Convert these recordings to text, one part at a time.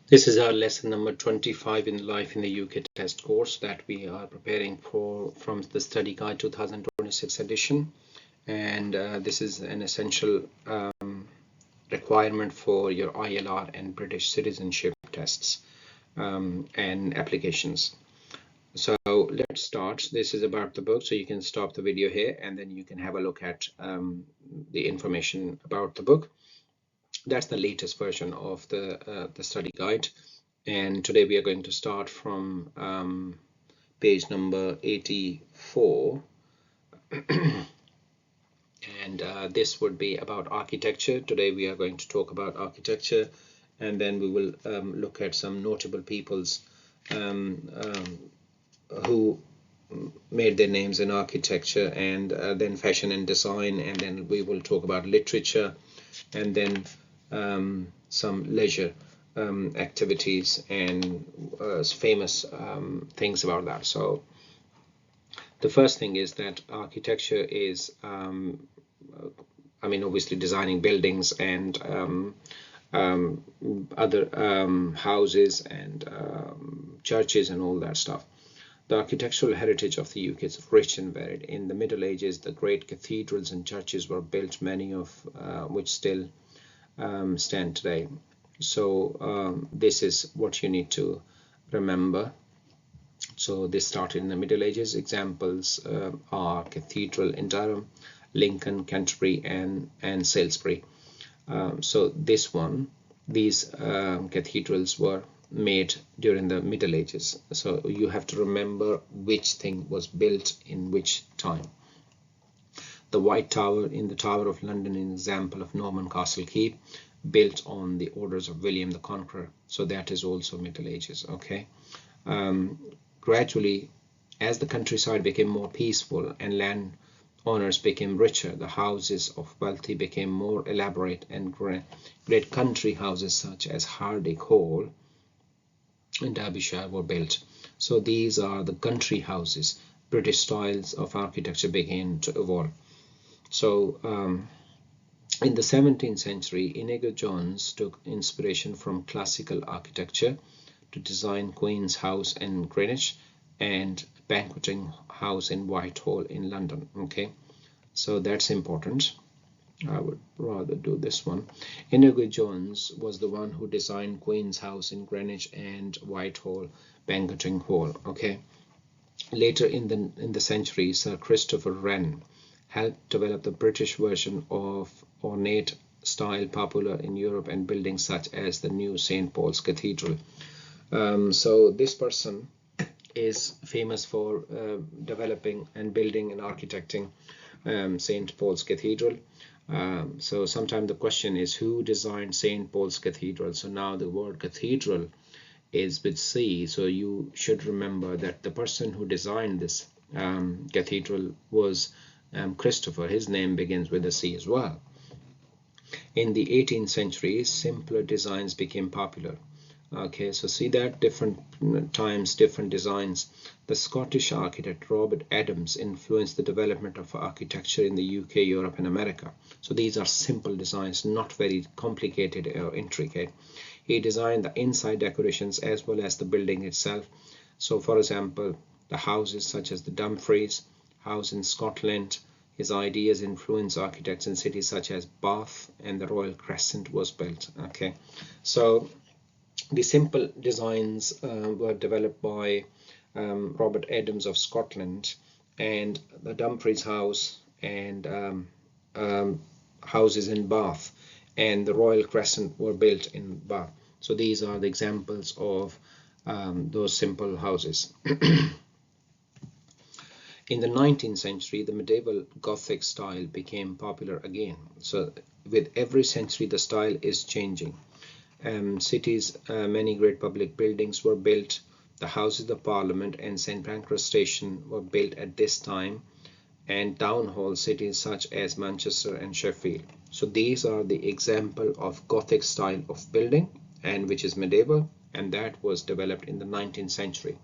This is our lesson number 25 in Life in the UK test course that we are preparing for from the Study Guide 2026 edition. And this is an essential requirement for your ILR and British citizenship tests and applications. So let's start. This is about the book, so you can stop the video here and then you can have a look at the information about the book. That's the latest version of the study guide, and today we are going to start from page number 84, and this would be about architecture. Today we are going to talk about architecture, and then we will look at some notable peoples who made their names in architecture, and then fashion and design, and then we will talk about literature, and then some leisure activities and famous things about that. So the first thing is that architecture is, obviously designing buildings and other houses and churches and all that stuff. The architectural heritage of the UK is rich and varied. In the Middle Ages, the great cathedrals and churches were built, many of which still stand today. So this is what you need to remember. So this started in the Middle Ages. Examples are Cathedral in Durham, Lincoln, Canterbury, and Salisbury. So these cathedrals were made during the Middle Ages. So you have to remember which thing was built in which time. The White Tower in the Tower of London is an example of Norman Castle Keep, built on the orders of William the Conqueror. So that is also Middle Ages. Okay. Gradually, as the countryside became more peaceful and land owners became richer, the houses of wealthy became more elaborate, and great country houses such as Hardy Hall in Derbyshire were built. So these are the country houses. British styles of architecture began to evolve. So in the 17th century, Inigo Jones took inspiration from classical architecture to design Queen's House in Greenwich and Banqueting House in Whitehall in London. Okay, so that's important. I would rather do this one. Inigo Jones was the one who designed Queen's House in Greenwich and Whitehall Banqueting Hall. Okay. Later in the century, Sir Christopher Wren helped develop the British version of ornate style popular in Europe and buildings such as the new St. Paul's Cathedral. So this person is famous for developing and building and architecting St. Paul's Cathedral. So sometimes the question is, who designed St. Paul's Cathedral? So now the word cathedral is with C, so you should remember that the person who designed this cathedral was Christopher. His name begins with a C as well. In the 18th century, simpler designs became popular. Okay, so see that different times, different designs. The Scottish architect Robert Adams influenced the development of architecture in the UK, Europe, and America. So these are simple designs, not very complicated or intricate. He designed the inside decorations as well as the building itself. So, for example, the houses such as the Dumfries House in Scotland. His ideas influenced architects in cities such as Bath, and the Royal Crescent was built. Okay, so the simple designs were developed by Robert Adams of Scotland, and the Dumfries House and houses in Bath and the Royal Crescent were built in Bath. So these are the examples of those simple houses. In the 19th century, the medieval Gothic style became popular again. So with every century, the style is changing. Cities, many great public buildings were built. The Houses of Parliament and St. Pancras Station were built at this time, and town hall cities such as Manchester and Sheffield. So these are the example of Gothic style of building, and which is medieval, and that was developed in the 19th century.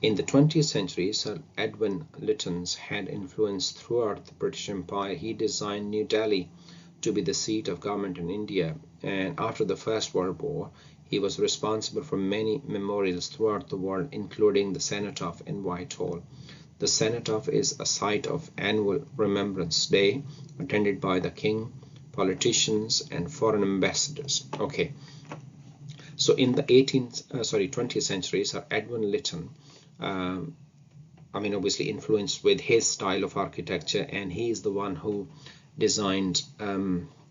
In the 20th century, Sir Edwin Lytton had influence throughout the British Empire. He designed New Delhi to be the seat of government in India, and after the First World War, he was responsible for many memorials throughout the world, including the Cenotaph in Whitehall. The Cenotaph is a site of annual Remembrance Day, attended by the king, politicians, and foreign ambassadors. Okay, so in the 20th century, Sir Edwin Lytton, obviously influenced with his style of architecture, and he is the one who designed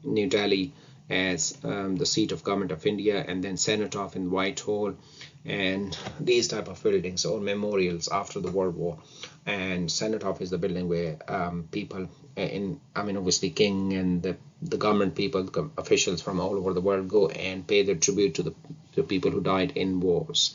New Delhi as the seat of government of India, and then Cenotaph in Whitehall, and these type of buildings or memorials after the World War. And Cenotaph is the building where people obviously king and the government people, the officials from all over the world go and pay their tribute to the people who died in wars.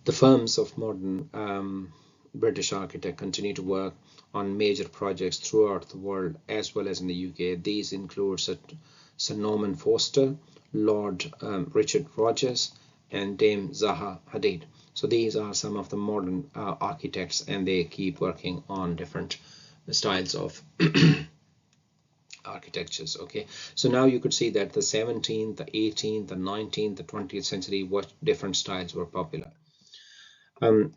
The firms of modern British architect continue to work on major projects throughout the world as well as in the UK. These include Sir Norman Foster, Lord Richard Rogers, and Dame Zaha Hadid. So these are some of the modern architects, and they keep working on different styles of architectures. Okay, so now you could see that the 17th, the 18th, the 19th, the 20th century, what different styles were popular.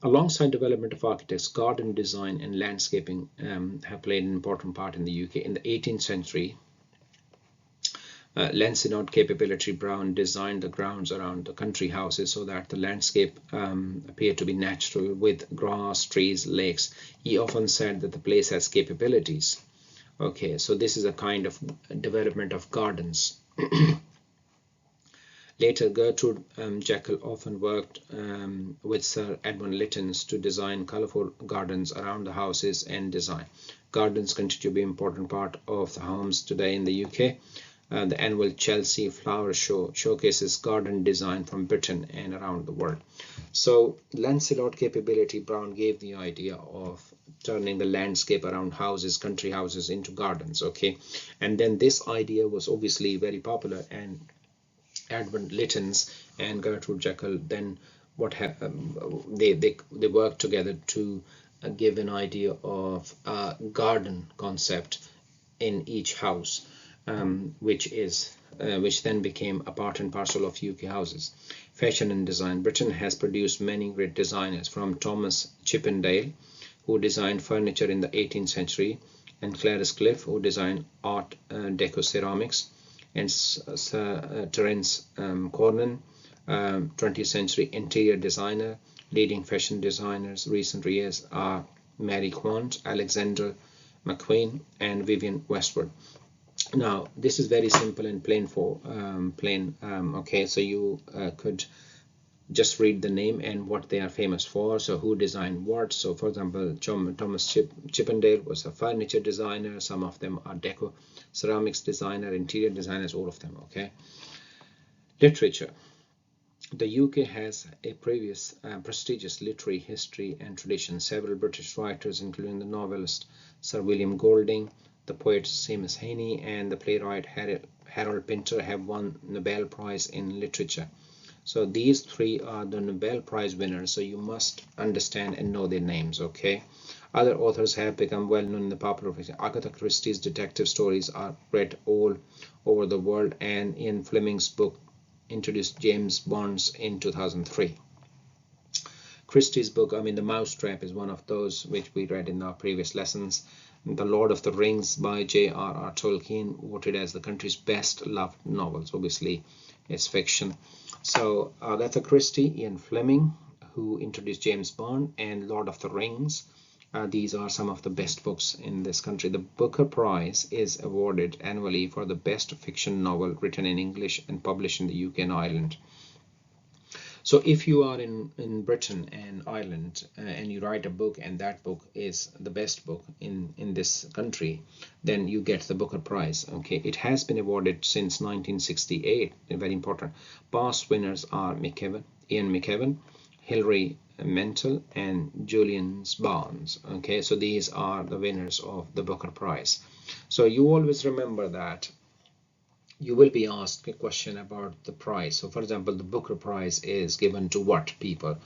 Alongside development of architects, garden design and landscaping have played an important part in the UK. In the 18th century, Lancelot Capability Brown designed the grounds around the country houses so that the landscape appeared to be natural with grass, trees, lakes. He often said that the place has capabilities. Okay, so this is a kind of development of gardens. Later, Gertrude Jekyll often worked with Sir Edwin Lytton to design colourful gardens around the houses and design. Gardens continue to be an important part of the homes today in the UK. The annual Chelsea Flower Show showcases garden design from Britain and around the world. So Lancelot Capability Brown gave the idea of turning the landscape around houses, country houses, into gardens. Okay, and then this idea was obviously very popular, and Edwin Lytton's and Gertrude Jekyll then they worked together to give an idea of a garden concept in each house, which then became a part and parcel of UK houses. Fashion and design. Britain has produced many great designers, from Thomas Chippendale, who designed furniture in the 18th century, and Clarence Cliff, who designed Art Deco ceramics, and Sir Terence Cornan, 20th century interior designer. Leading fashion designers recent years are Mary Quant, Alexander McQueen, and Vivienne Westwood. Now this is very simple and plain. Okay, so you could just read the name and what they are famous for. So who designed what? So for example, Thomas Chippendale was a furniture designer. Some of them are deco ceramics designer, interior designers, all of them. Okay. Literature. The UK has a prestigious literary history and tradition. Several British writers, including the novelist Sir William Golding, the poet Seamus Heaney, and the playwright Harold Pinter, have won Nobel Prize in Literature. So these three are the Nobel Prize winners, so you must understand and know their names. Okay. Other authors have become well known in the popular fiction. Agatha Christie's detective stories are read all over the world, and Ian Fleming's book introduced James Bond in 2003. Christie's book, The Mousetrap, is one of those which we read in our previous lessons. The Lord of the Rings by J.R.R. Tolkien, voted as the country's best loved novels. Obviously, it's fiction. So Agatha Christie, Ian Fleming, who introduced James Bond, and Lord of the Rings. These are some of the best books in this country. The Booker Prize is awarded annually for the best fiction novel written in English and published in the UK and Ireland. So if you are in Britain and Ireland and you write a book and that book is the best book in this country, then you get the Booker Prize. Okay, it has been awarded since 1968. Very important. Past winners are Ian McKellen, Hilary Mantel, and Julian Barnes. Okay, so these are the winners of the Booker Prize. So you always remember that you will be asked a question about the prize. So for example, the Booker Prize is given to what people?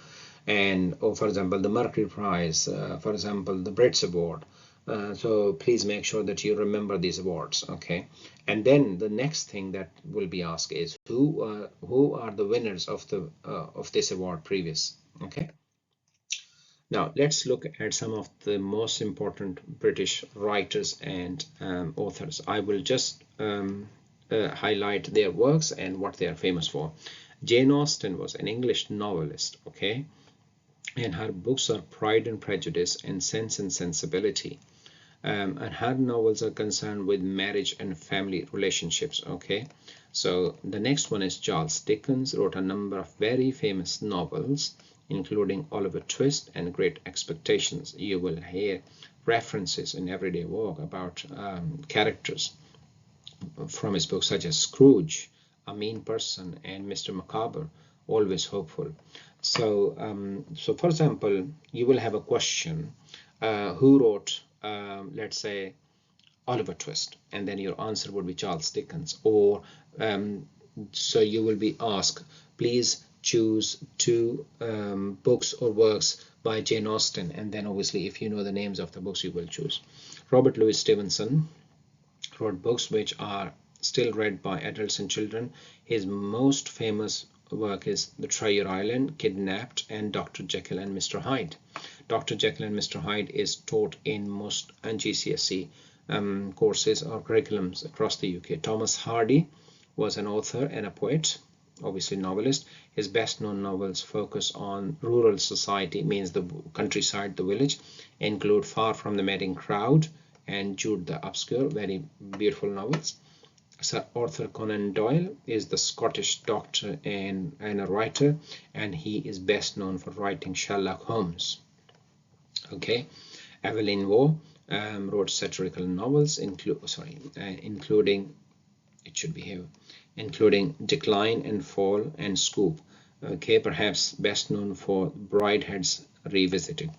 And for example, the Mercury Prize, for example, the Brits Award, So please make sure that you remember these awards, okay? And then the next thing that will be asked is who are the winners of this award previous, okay? Now let's look at some of the most important British writers and authors. I will just highlight their works and what they are famous for. Jane Austen was an English novelist, okay? And her books are Pride and Prejudice and Sense and Sensibility. And her novels are concerned with marriage and family relationships, okay? So the next one is Charles Dickens, wrote a number of very famous novels, including Oliver Twist and Great Expectations. You will hear references in Everyday Walk about characters from his books, such as Scrooge, A Mean Person, and Mr. Macabre, Always Hopeful. So, for example, you will have a question, who wrote, let's say, Oliver Twist, and then your answer would be Charles Dickens. Or so you will be asked, please choose two books or works by Jane Austen, and then obviously if you know the names of the books you will choose. Robert Louis Stevenson wrote books which are still read by adults and children. His most famous work is The Treasure Island, Kidnapped, and Dr. Jekyll and Mr. Hyde. Dr. Jekyll and Mr. Hyde is taught in most GCSE courses or curriculums across the UK. Thomas Hardy was an author and a poet, obviously novelist. His best known novels focus on rural society, means the countryside, the village, include Far from the Madding Crowd and Jude the Obscure, very beautiful novels. Sir Arthur Conan Doyle is the Scottish doctor and a writer, and he is best known for writing Sherlock Holmes. Okay, Evelyn Waugh wrote satirical novels, including it should be here, including Decline and Fall and Scoop. Okay, perhaps best known for Brideheads Revisited.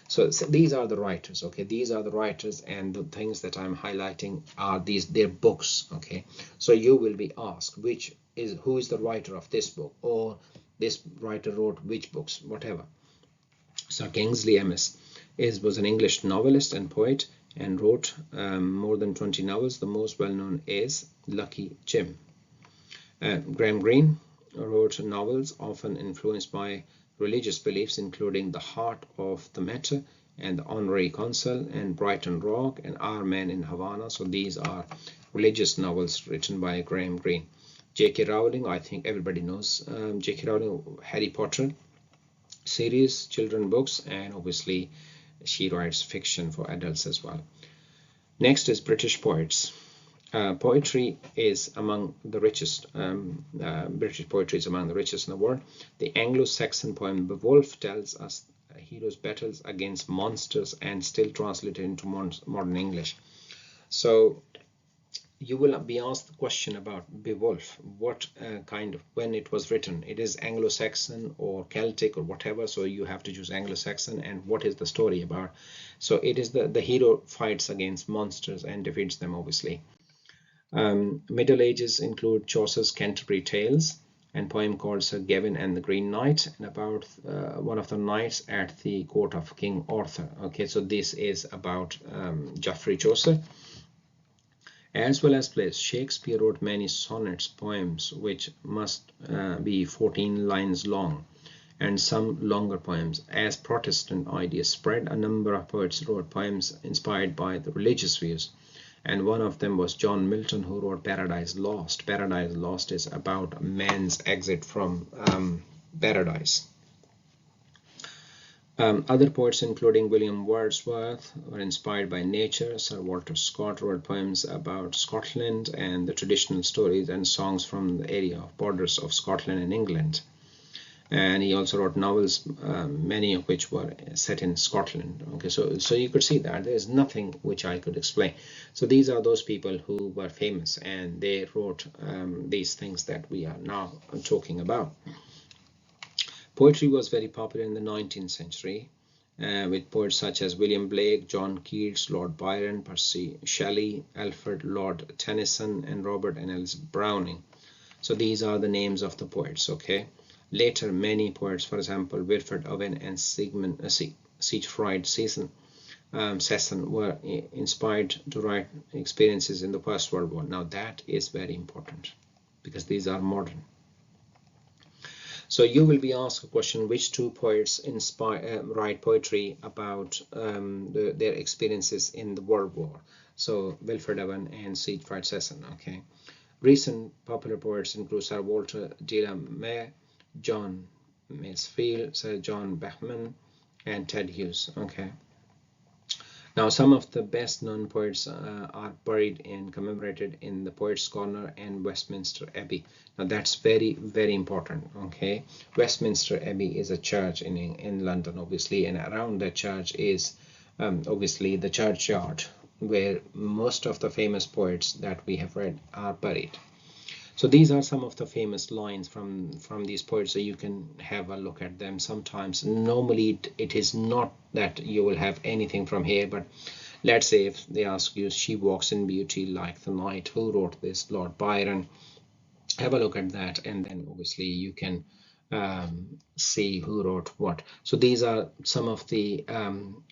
So these are the writers, okay? These are the writers, and the things that I'm highlighting are their books, okay? So you will be asked who is the writer of this book, or this writer wrote which books, whatever. Sir Kingsley Amis was an English novelist and poet and wrote more than 20 novels. The most well-known is Lucky Jim. Graham Greene wrote novels often influenced by religious beliefs, including The Heart of the Matter and The Honorary Consul and Brighton Rock and Our Man in Havana. So these are religious novels written by Graham Greene. J.K. Rowling, I think everybody knows J.K. Rowling, Harry Potter series, children books, and obviously she writes fiction for adults as well. Next is British poets. Poetry is among the richest. British poetry is among the richest in the world. The Anglo-Saxon poem Beowulf tells us a hero's battles against monsters and still translated into modern English. So you will be asked the question about Beowulf, what when it was written. It is Anglo-Saxon or Celtic or whatever, so you have to choose Anglo-Saxon, and what is the story about. So it is the hero fights against monsters and defeats them, obviously. Middle Ages include Chaucer's Canterbury Tales and poem called Sir Gawain and the Green Knight, and about one of the knights at the court of King Arthur. Okay, so this is about Geoffrey Chaucer. As well as plays, Shakespeare wrote many sonnets, poems which must be 14 lines long, and some longer poems. As Protestant ideas spread, a number of poets wrote poems inspired by the religious views, and one of them was John Milton, who wrote Paradise Lost. Paradise Lost is about man's exit from paradise. Other poets, including William Wordsworth, were inspired by nature. Sir Walter Scott wrote poems about Scotland and the traditional stories and songs from the area of borders of Scotland and England. And he also wrote novels, many of which were set in Scotland. Okay, so you could see that there's nothing which I could explain. So these are those people who were famous, and they wrote these things that we are now talking about. Poetry was very popular in the 19th century, with poets such as William Blake, John Keats, Lord Byron, Percy Shelley, Alfred Lord Tennyson, and Robert and Elizabeth Browning. So these are the names of the poets, okay? Later, many poets, for example, Wilfred Owen and Siegfried Sassoon, Sesson were inspired to write experiences in the First World War. Now that is very important because these are modern. So you will be asked a question: which two poets write poetry about their experiences in the World War? So Wilfred Owen and Siegfried Sesson. Okay. Recent popular poets include Sir Walter de la Mare, John Masefield, Sir John Bachman, and Ted Hughes. Okay. Now, some of the best-known poets are buried and commemorated in the Poets' Corner and Westminster Abbey. Now, that's very, very important. Okay, Westminster Abbey is a church in London, obviously, and around that church is obviously the churchyard where most of the famous poets that we have read are buried. So these are some of the famous lines from these poets, so you can have a look at them. Sometimes normally it is not that you will have anything from here, but let's say if they ask you, she walks in beauty like the night, who wrote this? Lord Byron. Have a look at that, and then obviously you can see who wrote what. So these are some of the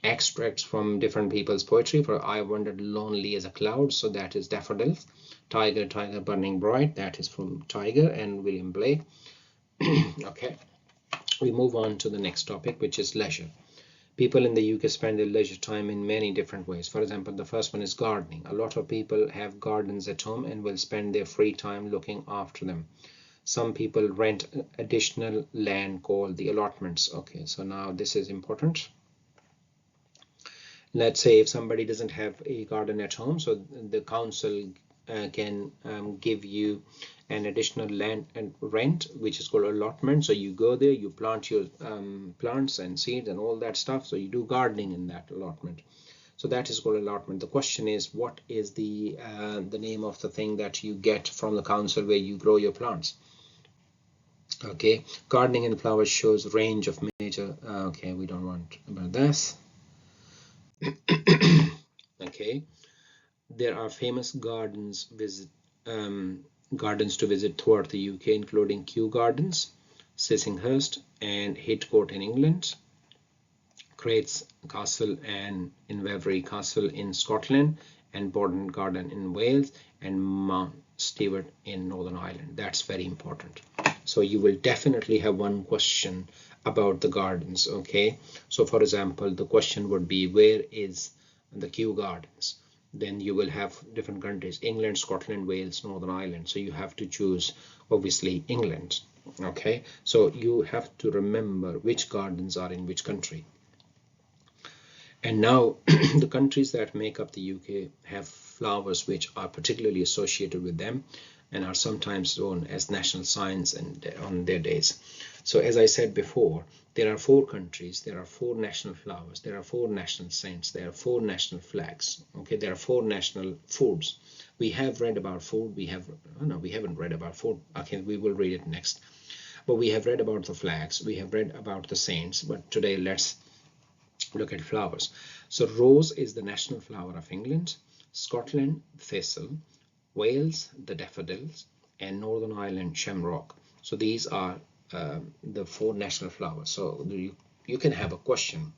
extracts from different people's poetry. For I wandered lonely as a cloud, so that is daffodils. Tiger, tiger burning bright, that is from Tiger and William Blake. Okay, we move on to the next topic, which is leisure. People in the UK spend their leisure time in many different ways. For example, the first one is gardening. A lot of people have gardens at home and will spend their free time looking after them. Some people rent additional land called the allotments. Okay, so now this is important. Let's say if somebody doesn't have a garden at home, so the council can give you an additional land and rent, which is called allotment. So you go there, you plant your plants and seeds and all that stuff. So you do gardening in that allotment. So that is called allotment. The question is, what is the name of the thing that you get from the council where you grow your plants? Okay, gardening and flowers shows range of major. Okay, we don't want about this. Okay, there are famous gardens to visit throughout the UK, including Kew Gardens, Sissinghurst, and Heathcote in England, Crates Castle and Inverurie Castle in Scotland, and Borden Garden in Wales, and Mount Stewart in Northern Ireland. That's very important. So you will definitely have one question about the gardens. Okay, so for example, the question would be, where is the Kew Gardens? Then you will have different countries: England, Scotland, Wales, Northern Ireland. So you have to choose obviously England. Okay, so you have to remember which gardens are in which country. And now the countries that make up the UK have flowers which are particularly associated with them and are sometimes known as national signs and on their days. So as I said before, there are 4 countries, there are 4 national flowers, there are 4 national saints, there are 4 national flags. Okay, there are 4 national foods. We have read about food. We haven't read about food. Okay, we will read it next. But we have read about the flags. We have read about the saints. But today let's look at flowers. So rose is the national flower of England, Scotland thistle, Wales the daffodils, and Northern Ireland shamrock. So these are the 4 national flowers. So you can have a question.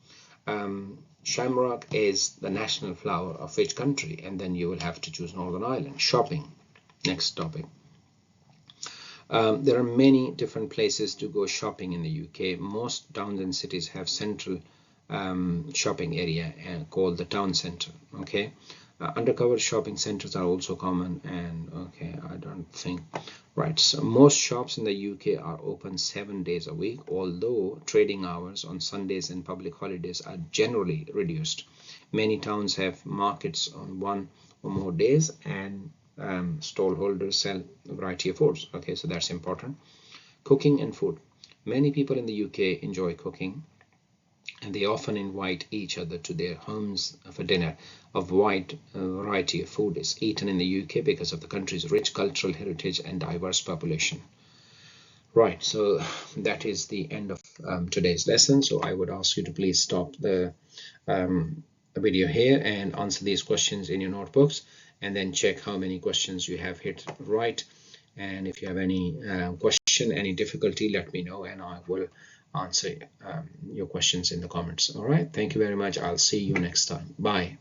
Shamrock is the national flower of which country? And then you will have to choose Northern Ireland. Shopping. Next topic. There are many different places to go shopping in the UK. Most towns and cities have central shopping area called the town centre. Okay, undercover shopping centres are also common, and okay, I don't think right. So most shops in the UK are open 7 days a week, although trading hours on Sundays and public holidays are generally reduced. Many towns have markets on 1 or more days, and stall holders sell a variety of foods. Okay, so that's important. Cooking and food. Many people in the UK enjoy cooking, and they often invite each other to their homes for dinner. A wide variety of food is eaten in the UK because of the country's rich cultural heritage and diverse population. Right, so that is the end of today's lesson. So I would ask you to please stop the video here and answer these questions in your notebooks, and then check how many questions you have hit right. And if you have any question, any difficulty, let me know, and I will answer your questions in the comments. All right, thank you very much. I'll see you next time. Bye.